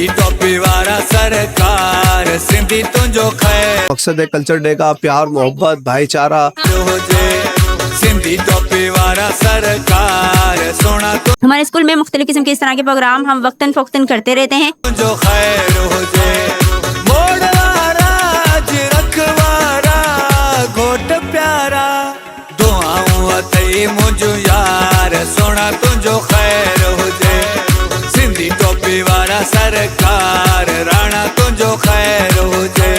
सिंधी टोपी वारा सरकार सिंधी तुझो खैर मकसद है कल्चर डे का प्यार मोहब्बत भाईचारा हुजे सिंधी टोपी वारा सरकार सोना हमारे स्कूल में मुख्तलिफ किस्म के इस तरह के प्रोग्राम हम वक्तन फ़ौक्तन करते रहते हैं। तुझो खैर हुजे मोड़वारा रखवारा घोट प्यारा दुआऊं अथई मुझो यार सोना तुझो खैर हुजे सिंधी टोपी वारा सरकार राणा तुझो खैर हुजे।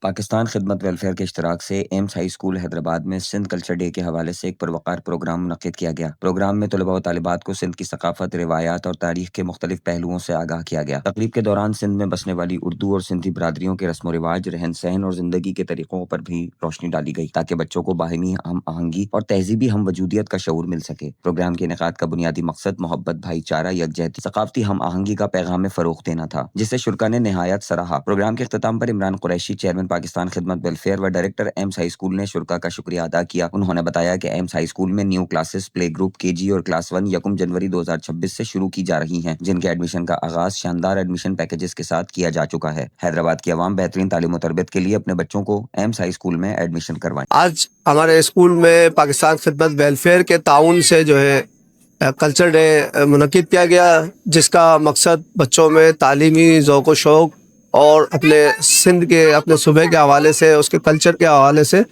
पाकिस्तान खिदमत वेलफेयर के इश्तराक से एम्स हाई स्कूल हैदराबाद में सिंध कल्चर डे के हवाले से एक परवकार प्रोग्राम मुनक्किद किया गया। प्रोग्राम में तलबा व तालिबात को सिंध की सकाफत, रिवायात और तारीख के मुख्तलिफ पहलुओं से आगाह किया गया। तकरीब के दौरान सिंध में बसने वाली उर्दू और सिंधी बरादरियों के रस्म व रिवाज, रहन सहन और जिंदगी के तरीकों पर भी रोशनी डाली गई ताकि बच्चों को बाहमी हम आहंगी और तहजीबी हम वजूदियत का शऊर मिल सके। प्रोग्राम के इनेकाद का बुनियादी मकसद मोहब्बत, भाईचारा, यकजहती, सकाफती हम आहंगी का पैगाम फरोग़ देना था, जिसे शुरका ने नहायत सराहा। प्रोग्राम के इख्तिताम पर इमरान कुरैशी, चेयरमैन पाकिस्तान खिदमत वेलफेयर व डायरेक्टर एम्स हाई स्कूल ने शुरका का शुक्रिया अदा किया। उन्होंने बताया कि एम्स हाई स्कूल में new classes, play group, KG और क्लास 1 यकम जनवरी 2026 से शुरू की जा रही हैं, जिनके एडमिशन का आगाज शानदार एडमिशन पैकेजेस के साथ किया जा चुका है। हैदराबाद की आवाम बेहतरीन तालीम और तरबियत के लिए अपने बच्चों को एम्स हाई स्कूल में एडमिशन करवाएं। आज हमारे स्कूल में पाकिस्तान खिदमत वेलफेयर के ताउन से जो है कल्चर डे मुनक्किद किया गया, जिसका मकसद बच्चों में तालीमी ज़ौक़ व शौक़ और अपने सिंध के अपने सूबे के हवाले से, उसके कल्चर के हवाले से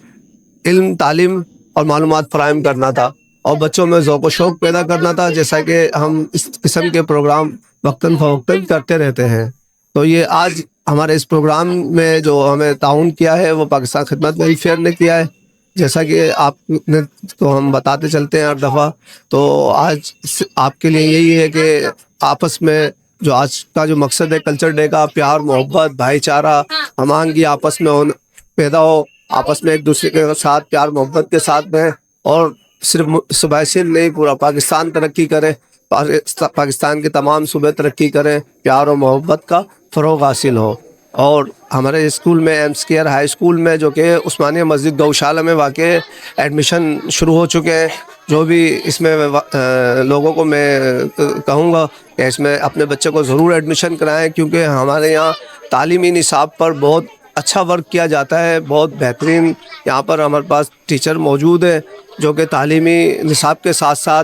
इल्म, तालीम और मालूमात फ़राहम करना था और बच्चों में ज़ौक़ व शौक़ पैदा करना था, जैसा कि हम इस किस्म के प्रोग्राम वक्तन फ़वक्तन करते रहते हैं। तो ये आज हमारे इस प्रोग्राम में जो हमें ताउन किया है वो पाकिस्तान खिदमत वेलफेयर ने किया है, जैसा कि आपने तो हम बताते चलते हैं हर दफ़ा। तो आज आपके लिए यही है कि आपस में जो आज का जो मकसद है कल्चर डे का प्यार मोहब्बत भाईचारा हम आहंगी आपस में पैदा हो, आपस में एक दूसरे के साथ प्यार मोहब्बत के साथ में, और सिर्फ सूबा सिंध नहीं पूरा पाकिस्तान तरक्की करे, पाकिस्तान के तमाम सूबे तरक्की करें, प्यार और मोहब्बत का फ़रोग़ हासिल हो। और हमारे स्कूल में एम्स केयर हाई स्कूल में जो कि उस्मानिया मस्जिद गौशाला में वाक़ एडमिशन शुरू हो चुके हैं। जो भी इसमें लोगों को मैं कहूँगा कि इसमें अपने बच्चे को ज़रूर एडमिशन कराएं, क्योंकि हमारे यहाँ तालीमी निसाब पर बहुत अच्छा वर्क किया जाता है। बहुत बेहतरीन यहाँ पर हमारे पास टीचर मौजूद है जो कि तालीमी निसाब के साथ साथ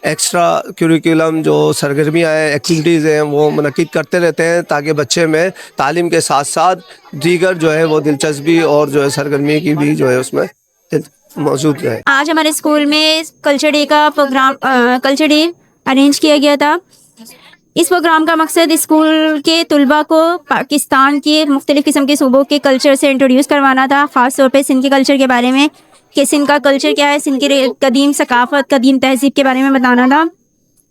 एक्स्ट्रा करिकुलम जो सरगर्मियाँ हैं, एक्टिविटीज़ हैं, वो मुनक्किद करते रहते हैं ताकि बच्चे में तालीम के साथ साथ दीगर जो है वो दिलचस्पी और जो है सरगर्मी की भी जो है उसमें मौजूद है। आज हमारे स्कूल में कल्चर डे का प्रोग्राम कल्चर डे अरेंज किया गया था। इस प्रोग्राम का मकसद स्कूल के तलबा को पाकिस्तान के मुख्तलिफ़ किस्म के सूबों के कल्चर से इंट्रोड्यूस करवाना था, ख़ास तौर पे सिंध के कल्चर के बारे में कि सिंध का कल्चर क्या है, सिंध की कदीम सकाफ़त, कदीम तहज़ीब के बारे में बताना था।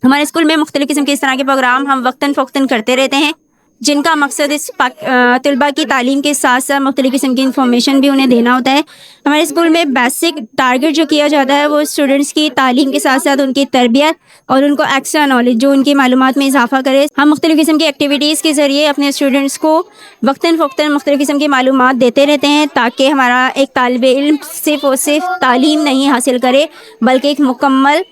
हमारे स्कूल में मुख्तलिफ़ किस्म के इस तरह के प्रोग्राम हम वक्तन फ़ौक्तन करते रहते हैं, जिनका मकसद इस तलबा की तालीम के साथ साथ मुख्तलिफ़ किस्म की इंफॉर्मेशन भी उन्हें देना होता है। हमारे स्कूल में बेसिक टारगेट जो किया जाता है वो स्टूडेंट्स की तालीम के साथ साथ उनकी तरबियत और उनको एक्स्ट्रा नॉलेज जो उनकी मालूमात में इजाफा करे। हम मुख्तलिफ़ किस्म की एक्टिविटीज़ के ज़रिए अपने स्टूडेंट्स को वक्तन फ़ौक्तन मुख्तलिफ़ किस्म की मालूमात देते रहते हैं, ताकि हमारा एक तालिब इल्म सिर्फ़ और सिर्फ तालीम नहीं हासिल करे बल्कि एक मुकम्मल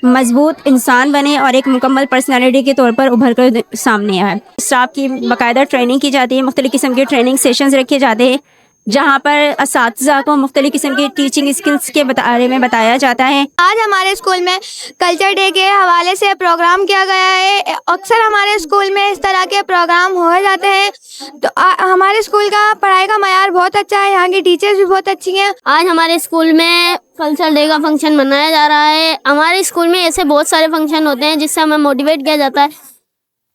मजबूत इंसान बने और एक मुकम्मल पर्सनालिटी के तौर पर उभर कर सामने आए। स्टाफ की बाकायदा ट्रेनिंग की जाती है, मुख्तलिफ़ किस्म के ट्रेनिंग सेशंस रखे जाते हैं जहाँ पर असातिज़ा को मुख्तलिफ़ किस्म की टीचिंग स्किल्स के बारे में बताया जाता है। आज हमारे स्कूल में कल्चर डे के हवाले से प्रोग्राम किया गया है। अक्सर हमारे स्कूल में इस तरह के प्रोग्राम हो जाते हैं। तो हमारे स्कूल का पढ़ाई का मयार बहुत अच्छा है, यहाँ की टीचर्स भी बहुत अच्छी हैं। आज हमारे स्कूल में कल्चर डे का फंक्शन मनाया जा रहा है। हमारे स्कूल में ऐसे बहुत सारे फंक्शन होते हैं जिससे हमें मोटिवेट किया जाता है।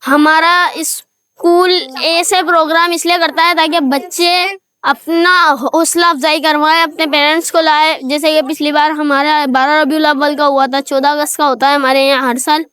हमारा स्कूल ऐसे प्रोग्राम इसलिए करता है ताकि बच्चे अपना हौसला अफजाई करवाएं, अपने पेरेंट्स को लाए। जैसे कि पिछली बार हमारा 12 रबीउल अव्वल का हुआ था, 14 अगस्त का होता है हमारे यहाँ हर साल।